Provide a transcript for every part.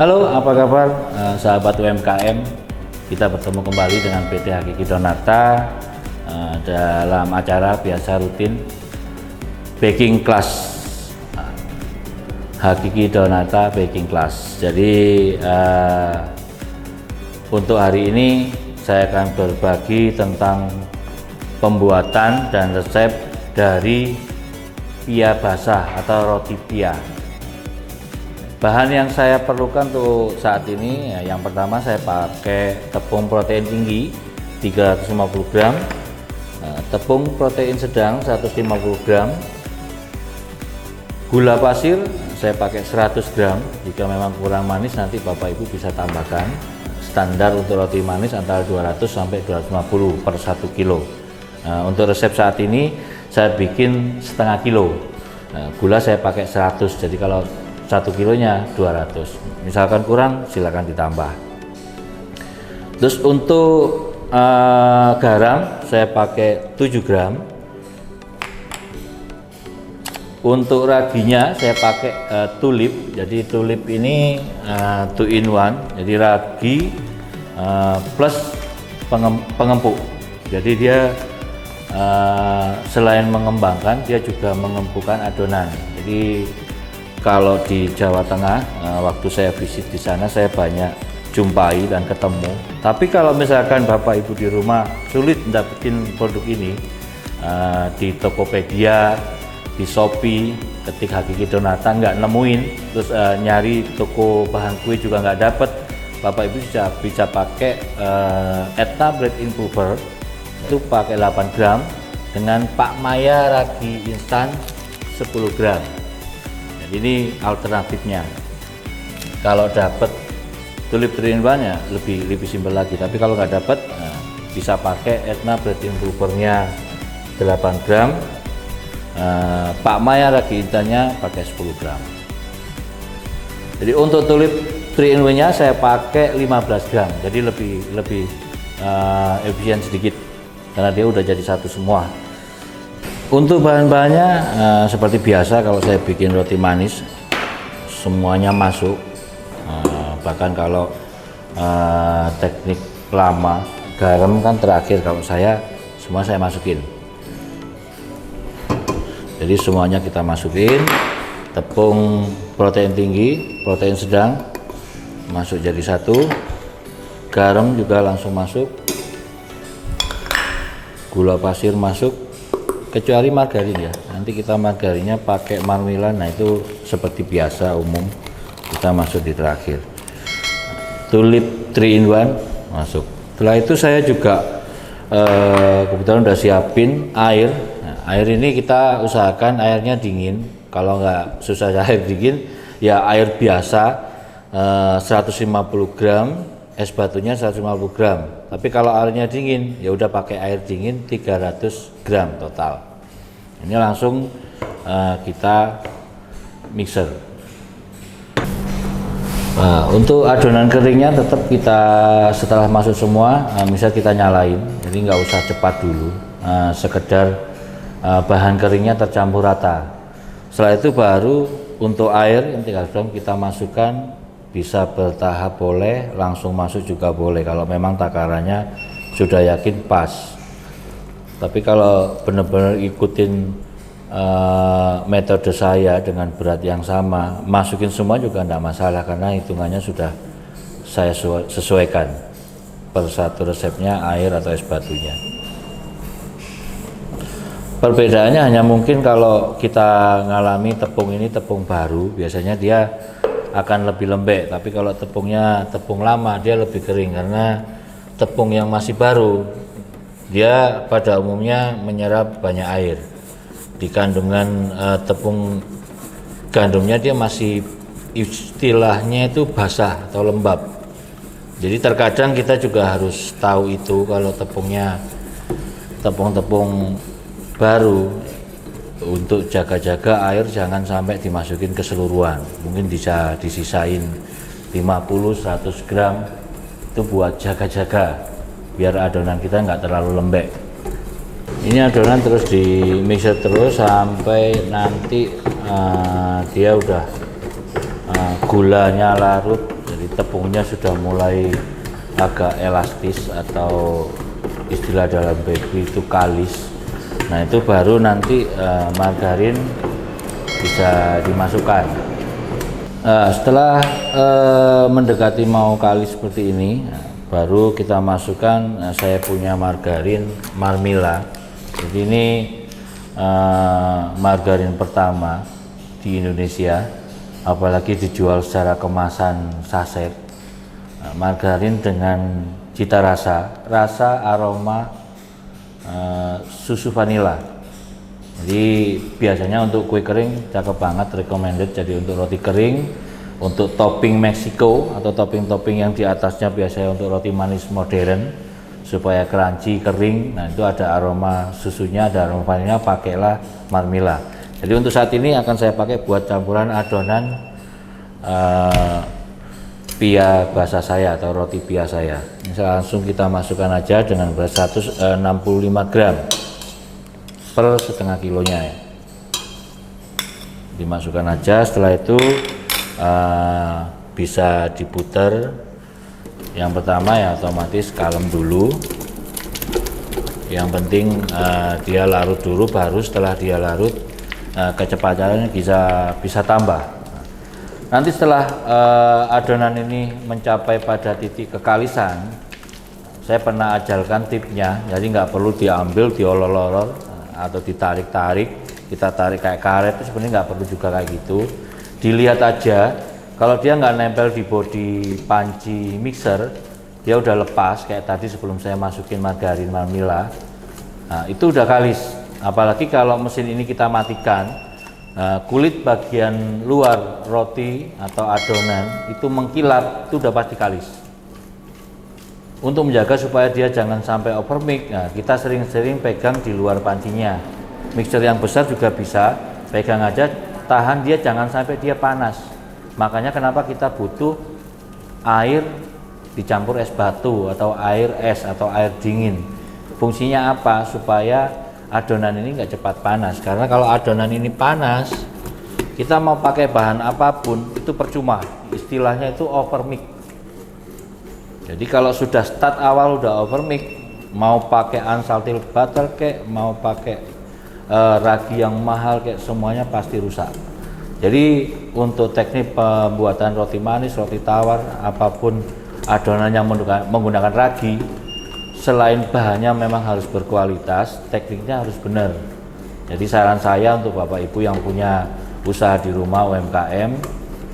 Halo, apa kabar sahabat UMKM? Kita bertemu kembali dengan PT Hakiki Donata dalam acara biasa rutin Baking Class. Hakiki Donata Baking Class. Jadi untuk hari ini saya akan berbagi tentang pembuatan dan resep dari pia basah atau roti pia. Bahan yang saya perlukan untuk saat ini yang pertama saya pakai tepung protein tinggi 350 gram, tepung protein sedang 150 gram, gula pasir saya pakai 100 gram. Jika memang kurang manis nanti Bapak Ibu bisa tambahkan. Standar untuk roti manis antara 200 sampai 250 per 1 kilo. Untuk resep saat ini saya bikin setengah kilo. Gula saya pakai 100, jadi kalau 1 kilonya 200. Misalkan kurang silakan ditambah. Terus untuk garam saya pakai 7 gram. Untuk raginya saya pakai tulip. Jadi tulip ini 2 in 1. Jadi ragi plus pengempuk. Jadi dia selain mengembangkan dia juga mengempukkan adonan. Jadi kalau di Jawa Tengah, waktu saya visit di sana saya banyak jumpai dan ketemu. Tapi kalau misalkan Bapak Ibu di rumah sulit dapetin produk ini, di Tokopedia, di Shopee, ketik Hakiki Donata nggak nemuin, terus nyari toko bahan kue juga nggak dapet, Bapak Ibu bisa pakai Etna Bread Improver, itu pakai 8 gram dengan Pak Maya ragi instan 10 gram. Ini alternatifnya. Kalau dapat tulip 3 in 1 ya lebih simpel lagi. Tapi kalau nggak dapat, bisa pakai Etna Bread Improver-nya 8 gram, Pak Maya ragi instannya pakai 10 gram. Jadi untuk tulip 3 in 1-nya saya pakai 15 gram. Jadi lebih efisien sedikit karena dia udah jadi satu semua. Untuk bahan-bahannya seperti biasa kalau saya bikin roti manis semuanya masuk, bahkan kalau teknik lama garam kan terakhir, kalau saya semua saya masukin. Jadi semuanya kita masukin. Tepung protein tinggi, protein sedang masuk jadi satu, garam juga langsung masuk, gula pasir masuk, kecuali margarin ya. Nanti kita margarinnya pakai Marmila, nah itu seperti biasa umum kita masuk di terakhir. Tulip 3 in 1 masuk. Setelah itu saya juga kebetulan udah siapin air. Nah, air ini kita usahakan airnya dingin. Kalau nggak susah air dingin ya air biasa 150 gram, es batunya 150 gram. Tapi kalau airnya dingin ya udah pakai air dingin 300 gram total. Ini langsung kita mixer. Nah, untuk adonan keringnya tetap kita setelah masuk semua, misal kita nyalain. Jadi nggak usah cepat dulu, sekedar bahan keringnya tercampur rata. Setelah itu baru untuk air yang 3 gram kita masukkan. Bisa bertahap boleh, langsung masuk juga boleh kalau memang takarannya sudah yakin pas. Tapi kalau benar-benar ikutin metode saya dengan berat yang sama, masukin semua juga tidak masalah karena hitungannya sudah saya sesuaikan per satu resepnya air atau es batunya. Perbedaannya hanya mungkin kalau kita ngalami tepung ini tepung baru, biasanya dia akan lebih lembek, tapi kalau tepungnya tepung lama dia lebih kering karena tepung yang masih baru dia pada umumnya menyerap banyak air. Di kandungan tepung gandumnya dia masih istilahnya itu basah atau lembab. Jadi terkadang kita juga harus tahu itu kalau tepungnya tepung baru, untuk jaga-jaga air jangan sampai dimasukin keseluruhan, mungkin bisa disisain 50-100 gram itu buat jaga-jaga biar adonan kita nggak terlalu lembek. Ini adonan terus di mixer terus sampai nanti dia udah gulanya larut, jadi tepungnya sudah mulai agak elastis atau istilah dalam bakery itu kalis. Nah itu baru nanti margarin bisa dimasukkan. Setelah mendekati mau kalis seperti ini, baru kita masukkan. Saya punya margarin Marmila. Jadi ini margarin pertama di Indonesia, apalagi dijual secara kemasan saset. Margarin dengan cita rasa aroma susu vanila. Jadi biasanya untuk kue kering cakep banget, recommended. Jadi untuk roti kering, untuk topping Meksiko atau topping-topping yang di atasnya biasanya untuk roti manis modern supaya crunchy kering. Nah itu ada aroma susunya, ada aroma vanilanya, pakailah Marmila. Jadi untuk saat ini akan saya pakai buat campuran adonan pia basah saya atau roti pia saya. Ini langsung kita masukkan aja dengan berat 165 gram per setengah kilonya ya. Dimasukkan aja, setelah itu bisa diputer. Yang pertama ya otomatis kalem dulu. Yang penting dia larut dulu, baru setelah dia larut kecepatannya bisa tambah. Nanti setelah adonan ini mencapai pada titik kekalisan, saya pernah ajarkan tipnya, jadi nggak perlu diambil, diolol-olol atau ditarik-tarik, kita tarik kayak karet itu sebenarnya nggak perlu juga kayak gitu. Dilihat aja, kalau dia nggak nempel di bodi panci mixer, dia udah lepas kayak tadi sebelum saya masukin margarin Marmila. Nah, itu udah kalis. Apalagi kalau mesin ini kita matikan, kulit bagian luar roti atau adonan itu mengkilap, itu udah pasti kalis. Untuk menjaga supaya dia jangan sampai overmix, nah, kita sering-sering pegang di luar pancinya. Mixer yang besar juga bisa, pegang aja, tahan dia, jangan sampai dia panas. Makanya kenapa kita butuh air dicampur es batu atau air es atau air dingin. Fungsinya apa? Supaya adonan ini nggak cepat panas. Karena kalau adonan ini panas, kita mau pakai bahan apapun itu percuma. Istilahnya itu overmix. Jadi kalau sudah start awal udah overmix, mau pakai unsalted butter kek, mau pakai ragi yang mahal kek, semuanya pasti rusak. Jadi untuk teknik pembuatan roti manis, roti tawar, apapun adonan yang menggunakan ragi, selain bahannya memang harus berkualitas, tekniknya harus benar. Jadi saran saya untuk Bapak Ibu yang punya usaha di rumah UMKM,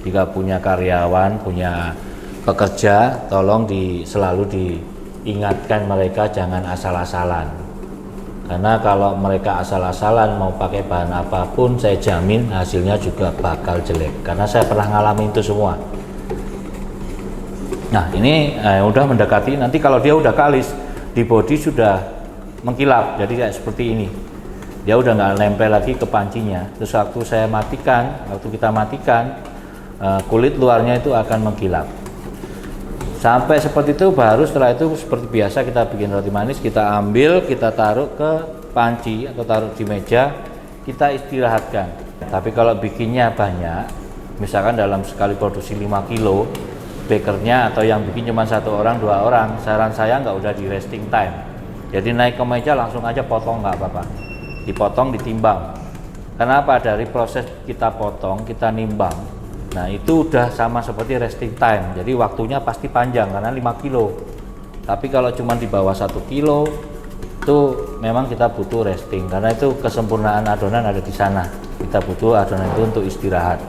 jika punya karyawan, punya pekerja, tolong selalu diingatkan mereka jangan asal-asalan. Karena kalau mereka asal-asalan mau pakai bahan apapun, saya jamin hasilnya juga bakal jelek. Karena saya pernah ngalamin itu semua. Nah ini udah mendekati, nanti kalau dia udah kalis, di bodi sudah mengkilap, jadi kayak seperti ini. Dia udah nggak nempel lagi ke pancinya. Terus waktu kita matikan, kulit luarnya itu akan mengkilap. Sampai seperti itu, baru setelah itu seperti biasa kita bikin roti manis, kita ambil, kita taruh ke panci atau taruh di meja, kita istirahatkan. Tapi kalau bikinnya banyak, misalkan dalam sekali produksi 5 kilo, bakernya atau yang bikin cuma 1 orang 2 orang, saran saya nggak udah di resting time. Jadi naik ke meja langsung aja potong, nggak apa-apa. Dipotong, ditimbang. Kenapa? Dari proses kita potong, kita nimbang. Nah itu udah sama seperti resting time, jadi waktunya pasti panjang karena 5 kilo. Tapi kalau cuma di bawah 1 kilo itu memang kita butuh resting, karena itu kesempurnaan adonan ada di sana. Kita butuh adonan itu untuk istirahat.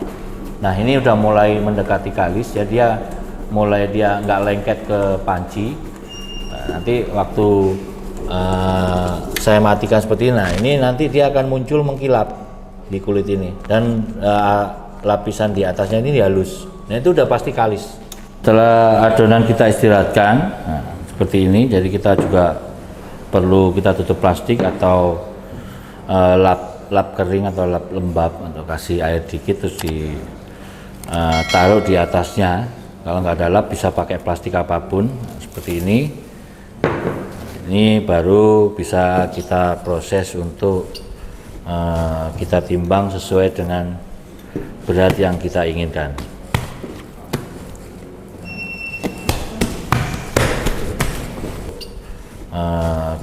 Nah ini udah mulai mendekati kalis, jadi dia mulai nggak lengket ke panci. Nah, nanti waktu saya matikan seperti ini, nah ini nanti dia akan muncul mengkilap di kulit ini, dan lapisan di atasnya ini halus. Nah itu udah pasti kalis. Setelah adonan kita istirahatkan, nah, seperti ini, jadi kita juga perlu kita tutup plastik atau lap kering atau lap lembab, atau kasih air dikit terus taruh di atasnya. Kalau nggak ada lap bisa pakai plastik apapun seperti ini. Ini baru bisa kita proses untuk kita timbang sesuai dengan berat yang kita inginkan.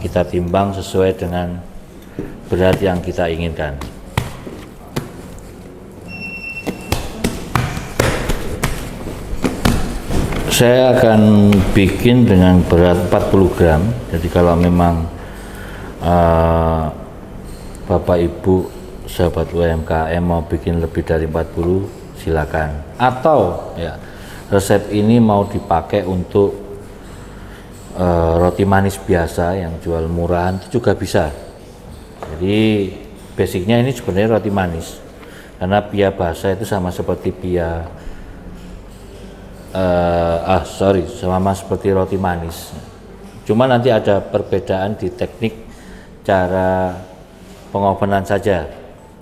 kita timbang sesuai dengan berat yang kita inginkan. Saya akan bikin dengan berat 40 gram. Jadi kalau memang Bapak Ibu sahabat UMKM mau bikin lebih dari 40, silakan. Atau ya, resep ini mau dipakai untuk roti manis biasa yang jual murahan itu juga bisa. Jadi basicnya ini sebenarnya roti manis, karena pia basah itu sama seperti pia sama seperti roti manis. Cuma nanti ada perbedaan di teknik cara pengovenan saja.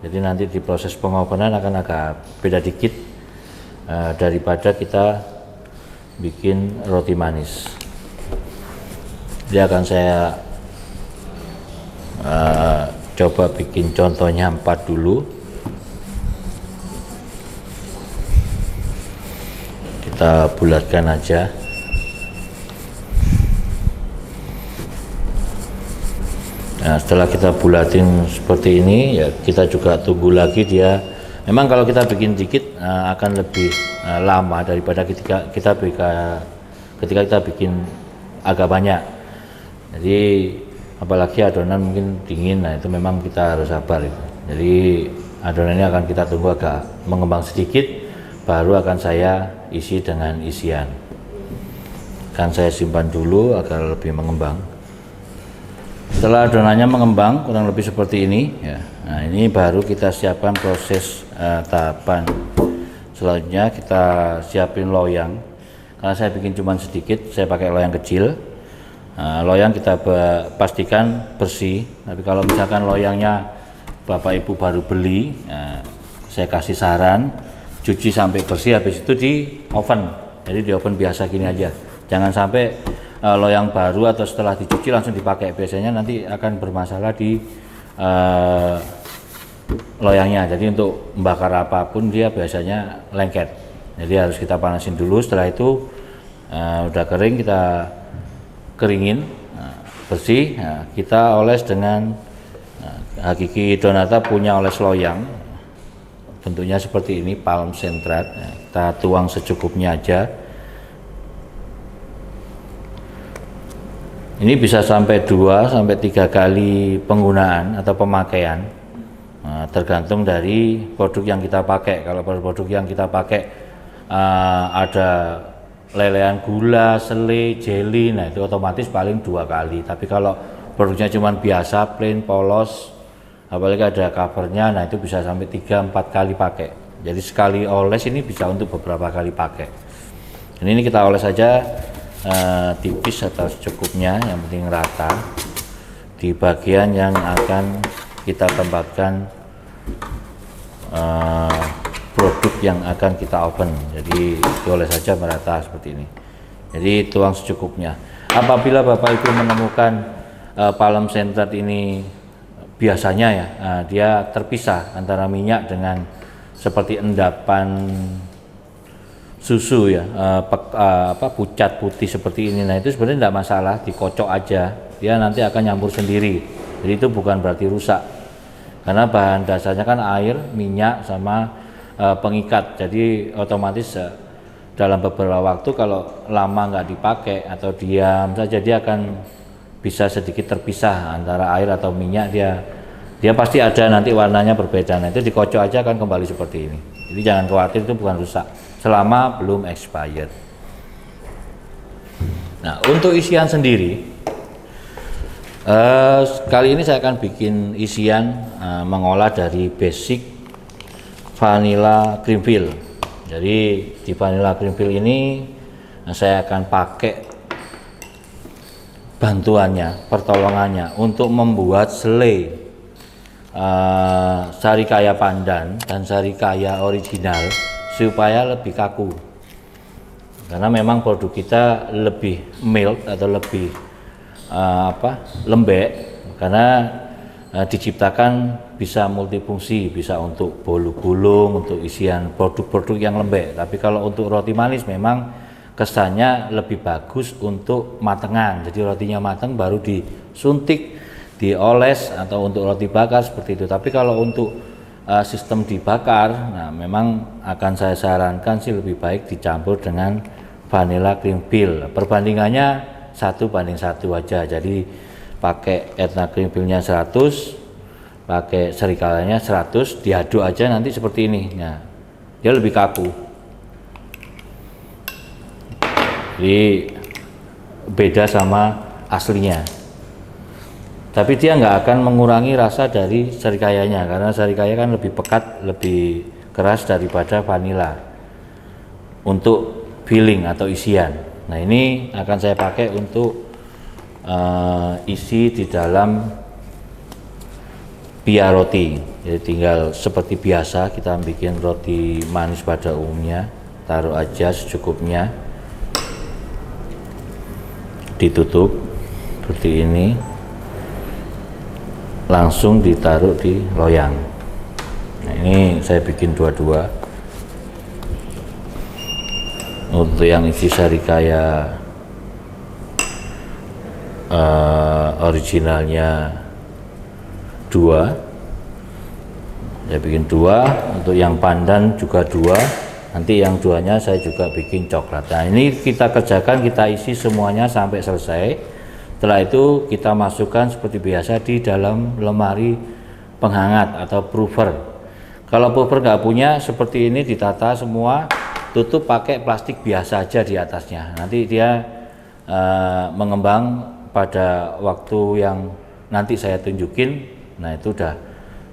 Jadi nanti di proses pengovenan akan agak beda dikit daripada kita bikin roti manis. Dia akan saya coba bikin contohnya 4 dulu. Kita bulatkan aja. Nah, setelah kita bulatin seperti ini ya, kita juga tunggu lagi dia. Memang kalau kita bikin dikit akan lebih lama daripada ketika kita bikin agak banyak. Jadi apalagi adonan mungkin dingin, nah itu memang kita harus sabar itu. Jadi adonan ini akan kita tunggu agak mengembang sedikit, baru akan saya isi dengan isian. Akan saya simpan dulu agar lebih mengembang. Setelah adonannya mengembang kurang lebih seperti ini ya. Nah, ini baru kita siapkan proses tahapan selanjutnya. Kita siapin loyang. Karena saya bikin cuma sedikit, saya pakai loyang kecil. Loyang kita pastikan bersih. Tapi kalau misalkan loyangnya Bapak Ibu baru beli, saya kasih saran cuci sampai bersih, habis itu di oven. Jadi di oven biasa gini aja, jangan sampai loyang baru atau setelah dicuci langsung dipakai. Biasanya nanti akan bermasalah di loyangnya. Jadi untuk membakar apapun dia biasanya lengket. Jadi harus kita panasin dulu. Setelah itu udah kering, kita keringin bersih. Kita oles dengan Hakiki Donata punya oles loyang. Bentuknya seperti ini, palm sentrat. Kita tuang secukupnya aja. Ini bisa sampai 2 sampai 3 kali penggunaan atau pemakaian, tergantung dari produk yang kita pakai. Kalau produk yang kita pakai ada lelehan gula, selai, jelly, nah itu otomatis paling 2 kali. Tapi kalau produknya cuma biasa, plain, polos, apalagi ada covernya, nah itu bisa sampai 3-4 kali pakai. Jadi sekali oles ini bisa untuk beberapa kali pakai. Ini kita oles saja tipis atau secukupnya, yang penting rata di bagian yang akan kita tempatkan produk yang akan kita oven. Jadi dioles saja merata seperti ini. Jadi tuang secukupnya. Apabila Bapak Ibu menemukan palem sentrat ini biasanya ya, dia terpisah antara minyak dengan seperti endapan susu ya, pucat putih seperti ini. Nah itu sebenarnya tidak masalah, dikocok aja, dia nanti akan nyampur sendiri. Jadi itu bukan berarti rusak, karena bahan dasarnya kan air, minyak sama pengikat. Jadi otomatis dalam beberapa waktu kalau lama nggak dipakai atau diam saja, dia akan bisa sedikit terpisah antara air atau minyak. Dia pasti ada nanti warnanya berbeda. Nah itu dikocok aja akan kembali seperti ini. Jadi jangan khawatir, itu bukan rusak selama belum expired. Nah untuk isian sendiri, kali ini saya akan bikin isian mengolah dari basic vanilla cream fill. Jadi di vanilla cream fill ini saya akan pakai bantuannya, pertolongannya untuk membuat selai sarikaya pandan dan sarikaya original supaya lebih kaku. Karena memang produk kita lebih mild atau lebih lembek, karena diciptakan bisa multifungsi, bisa untuk bolu gulung, untuk isian produk-produk yang lembek. Tapi kalau untuk roti manis memang kesannya lebih bagus untuk matengan. Jadi rotinya matang baru disuntik, dioles, atau untuk roti bakar seperti itu. Tapi kalau untuk sistem dibakar, nah memang akan saya sarankan sih lebih baik dicampur dengan vanilla cream fill. Perbandingannya 1:1 aja. Jadi pakai Etna cream fill-nya 100, pakai serikalanya 100, diaduk aja nanti seperti ini. Nah, dia lebih kaku. Jadi beda sama aslinya. Tapi dia nggak akan mengurangi rasa dari serikayanya, karena serikaya kan lebih pekat, lebih keras daripada vanilla untuk filling atau isian. Nah, ini akan saya pakai untuk isi di dalam pia roti. Jadi tinggal seperti biasa kita bikin roti manis pada umumnya, taruh aja secukupnya, ditutup seperti ini, langsung ditaruh di loyang. Nah, ini saya bikin dua-dua. Untuk yang isi sarikaya originalnya 2, saya bikin 2, untuk yang pandan juga 2, nanti yang 2-nya saya juga bikin coklat. Nah, ini kita kerjakan, kita isi semuanya sampai selesai. Setelah itu kita masukkan seperti biasa di dalam lemari penghangat atau puffer. Kalau puffer nggak punya, seperti ini ditata semua, tutup pakai plastik biasa aja di atasnya. Nanti dia mengembang pada waktu yang nanti saya tunjukin. Nah, itu udah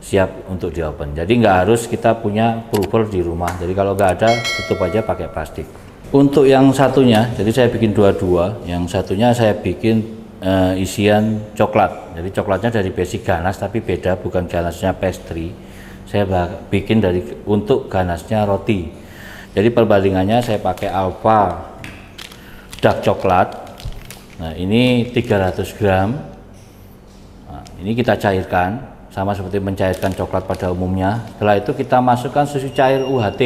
siap untuk di open. Jadi nggak harus kita punya puffer di rumah. Jadi kalau nggak ada, tutup aja pakai plastik. Untuk yang satunya, jadi saya bikin dua-dua. Yang satunya saya bikin isian coklat. Jadi coklatnya dari basic ganas, tapi beda, bukan ganasnya pastry. Saya bikin untuk ganasnya roti. Jadi perbandingannya saya pakai Alpha dark coklat. Nah, ini 300 gram. Ini kita cairkan, sama seperti mencairkan coklat pada umumnya. Setelah itu kita masukkan susu cair UHT.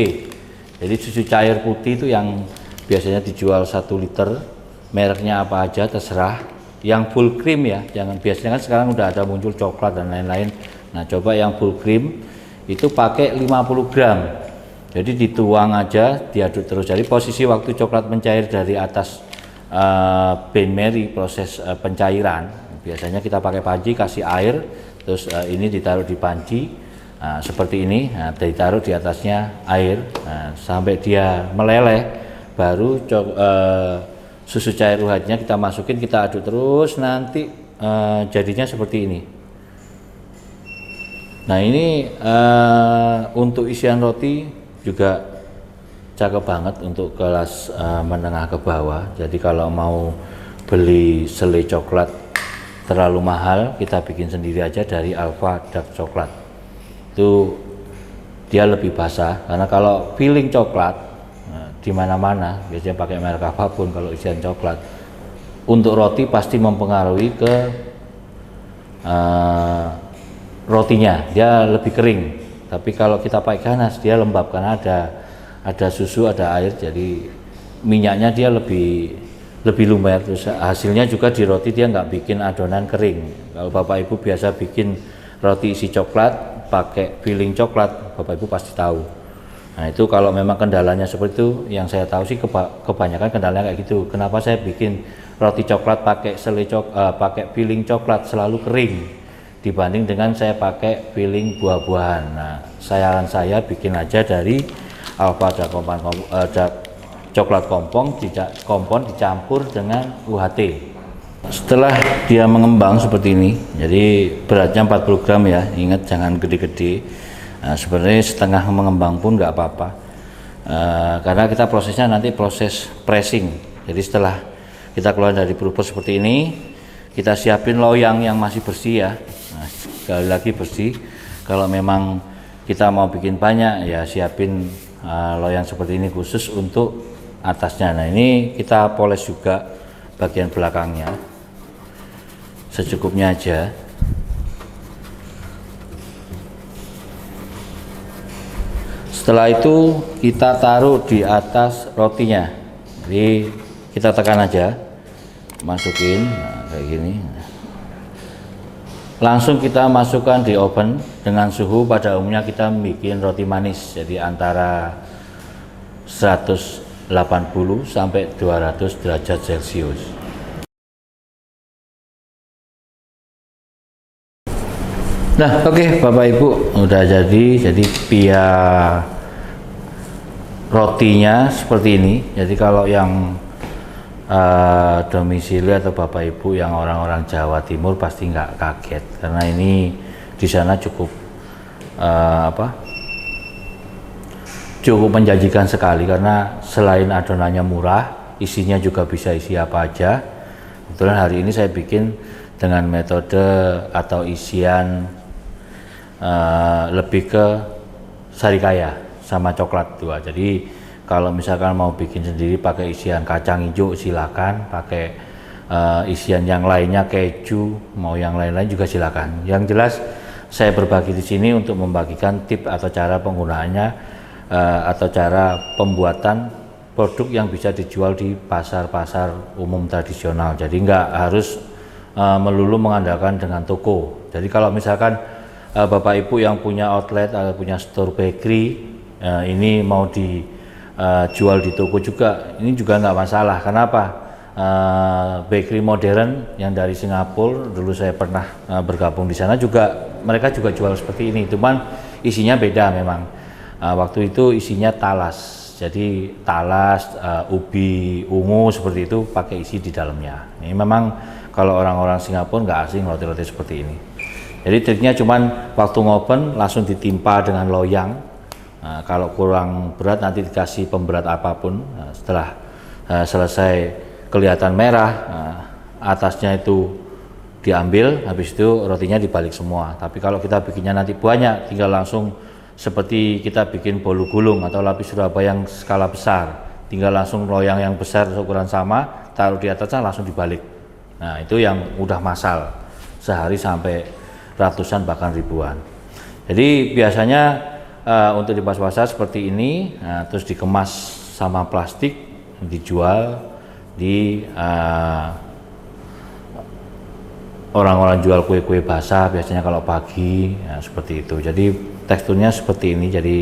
Jadi susu cair putih itu yang biasanya dijual 1 liter, mereknya apa aja terserah. Yang full cream ya, jangan, biasanya kan sekarang udah ada muncul coklat dan lain-lain. Nah, coba yang full cream itu pakai 50 gram. Jadi dituang aja, diaduk terus. Jadi posisi waktu coklat mencair dari atas bain marie, proses pencairan, biasanya kita pakai panci, kasih air, terus ini ditaruh di panci, seperti ini, ditaruh di atasnya air, sampai dia meleleh, baru susu cair UHT-nya kita masukin, kita aduk terus, nanti jadinya seperti ini. Nah, ini untuk isian roti juga cakep banget untuk kelas menengah ke bawah. Jadi kalau mau beli selai coklat terlalu mahal, kita bikin sendiri aja dari Alpha dark coklat. Itu dia lebih basah, karena kalau filling coklat di mana-mana biasanya pakai merek apapun, kalau isian coklat untuk roti pasti mempengaruhi ke rotinya, dia lebih kering. Tapi kalau kita pakai ganas, dia lembab karena ada susu, ada air, jadi minyaknya dia lebih lumer. Terus hasilnya juga di roti dia nggak bikin adonan kering. Kalau Bapak Ibu biasa bikin roti isi coklat pakai filling coklat, Bapak Ibu pasti tahu. Nah, itu kalau memang kendalanya seperti itu, yang saya tahu sih kebanyakan kendalanya kayak gitu. Kenapa saya bikin roti coklat pakai pakai filling coklat selalu kering dibanding dengan saya pakai filling buah-buahan. Nah, saran saya bikin aja dari Alpha coklat kompon dicampur dengan UHT. Setelah dia mengembang seperti ini, jadi beratnya 40 gram ya, ingat jangan gede-gede. Nah, sebenarnya setengah mengembang pun nggak apa-apa, karena kita prosesnya nanti proses pressing. Jadi setelah kita keluar dari puffer seperti ini, kita siapin loyang yang masih bersih ya. Nah, sekali lagi bersih. Kalau memang kita mau bikin banyak ya, siapin loyang seperti ini khusus untuk atasnya. Nah, ini kita poles juga bagian belakangnya secukupnya aja. Setelah itu kita taruh di atas rotinya. Jadi kita tekan aja, masukin kayak gini. Langsung kita masukkan di oven dengan suhu pada umumnya kita bikin roti manis, jadi antara 180 sampai 200 derajat Celcius. Nah, oke, Bapak Ibu, udah jadi pia rotinya seperti ini. Jadi kalau yang domisili atau Bapak Ibu yang orang-orang Jawa Timur pasti nggak kaget, karena ini di sana cukup cukup menjanjikan sekali, karena selain adonannya murah, isinya juga bisa isi apa aja. Kebetulan hari ini saya bikin dengan metode atau isian lebih ke sarikaya sama coklat dua. Jadi kalau misalkan mau bikin sendiri pakai isian kacang hijau silakan, pakai isian yang lainnya keju, mau yang lain-lain juga silakan. Yang jelas saya berbagi di sini untuk membagikan tip atau cara penggunaannya atau cara pembuatan produk yang bisa dijual di pasar-pasar umum tradisional. Jadi nggak harus melulu mengandalkan dengan toko. Jadi kalau misalkan Bapak Ibu yang punya outlet atau punya store bakery, ini mau dijual di toko juga, ini juga nggak masalah. Kenapa? Bakery modern yang dari Singapura, dulu saya pernah bergabung di sana juga, mereka juga jual seperti ini, cuman isinya beda memang. Waktu itu isinya talas, jadi talas, ubi ungu seperti itu pakai isi di dalamnya. Ini memang kalau orang-orang Singapura nggak asing roti-roti seperti ini. Jadi triknya cuman waktu ngopen langsung ditimpa dengan loyang. Kalau kurang berat nanti dikasih pemberat apapun. Setelah selesai kelihatan merah, atasnya itu diambil, habis itu rotinya dibalik semua. Tapi kalau kita bikinnya nanti banyak, tinggal langsung seperti kita bikin bolu gulung atau lapis Surabaya yang skala besar, tinggal langsung loyang yang besar ukuran sama, taruh di atasnya langsung dibalik. Nah itu yang udah masal, sehari sampai ratusan bahkan ribuan. Jadi biasanya untuk di pasar seperti ini, terus dikemas sama plastik, dijual di orang-orang jual kue-kue basah biasanya kalau pagi, seperti itu. Jadi teksturnya seperti ini, jadi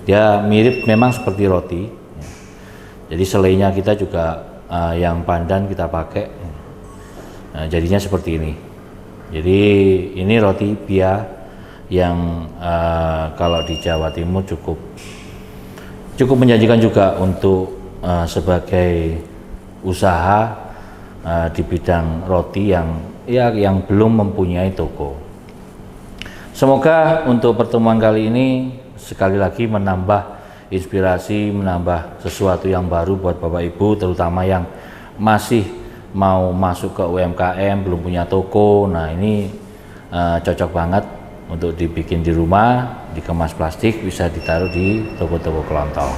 dia mirip memang seperti roti. Jadi selainya kita juga yang pandan kita pakai, jadinya seperti ini. Jadi ini roti pia yang kalau di Jawa Timur cukup menjanjikan juga untuk sebagai usaha di bidang roti yang belum mempunyai toko. Semoga untuk pertemuan kali ini sekali lagi menambah inspirasi, menambah sesuatu yang baru buat Bapak Ibu, terutama yang masih mau masuk ke UMKM belum punya toko. Nah ini cocok banget untuk dibikin di rumah, dikemas plastik, bisa ditaruh di toko-toko kelontong.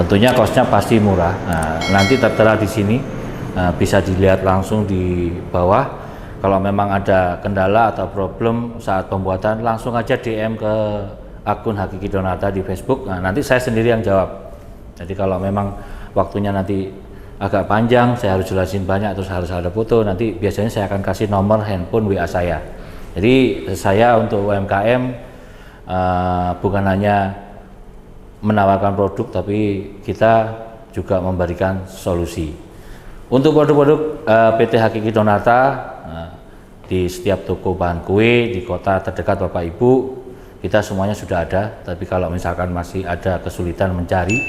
Tentunya kosnya pasti murah. Nah, nanti tertera di sini, bisa dilihat langsung di bawah. Kalau memang ada kendala atau problem saat pembuatan, langsung aja DM ke akun Hakiki Donata di Facebook. Nah, nanti saya sendiri yang jawab. Jadi kalau memang waktunya nanti agak panjang, saya harus jelasin banyak, terus harus ada foto, nanti biasanya saya akan kasih nomor handphone WA saya. Jadi saya untuk UMKM bukan hanya menawarkan produk, tapi kita juga memberikan solusi. Untuk produk-produk PT Hakiki Donata, di setiap toko bahan kue di kota terdekat Bapak Ibu, kita semuanya sudah ada. Tapi kalau misalkan masih ada kesulitan mencari,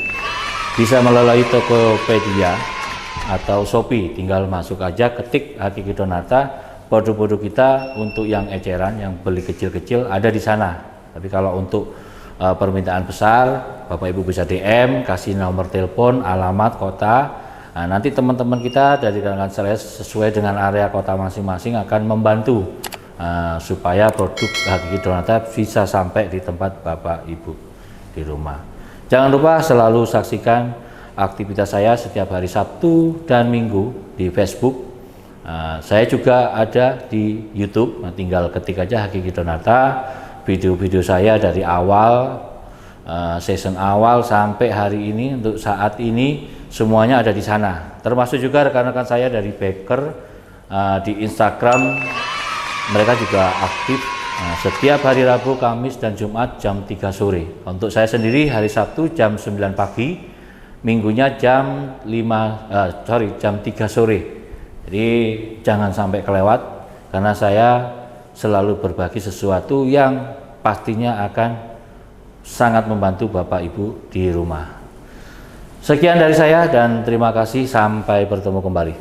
bisa melalui Tokopedia atau Shopee, tinggal masuk aja, ketik Hakiki Donata, produk-produk kita untuk yang eceran, yang beli kecil-kecil ada di sana. Tapi kalau untuk permintaan besar, Bapak Ibu bisa DM, kasih nomor telepon, alamat, kota. Nah, nanti teman-teman kita dari kalangan sales sesuai dengan area kota masing-masing akan membantu supaya produk Hakiki Donata bisa sampai di tempat Bapak Ibu di rumah. Jangan lupa selalu saksikan aktivitas saya setiap hari Sabtu dan Minggu di Facebook. Saya juga ada di YouTube, tinggal ketik aja Hakiki Donata. Video-video saya dari awal season awal sampai hari ini, untuk saat ini semuanya ada di sana. Termasuk juga rekan-rekan saya dari Baker di Instagram, mereka juga aktif setiap hari Rabu, Kamis, dan Jumat jam 3 sore. Untuk saya sendiri hari Sabtu jam 9 pagi, minggunya jam 3 sore. Jadi jangan sampai kelewat, karena saya selalu berbagi sesuatu yang pastinya akan sangat membantu Bapak Ibu di rumah. Sekian dari saya dan terima kasih, sampai bertemu kembali.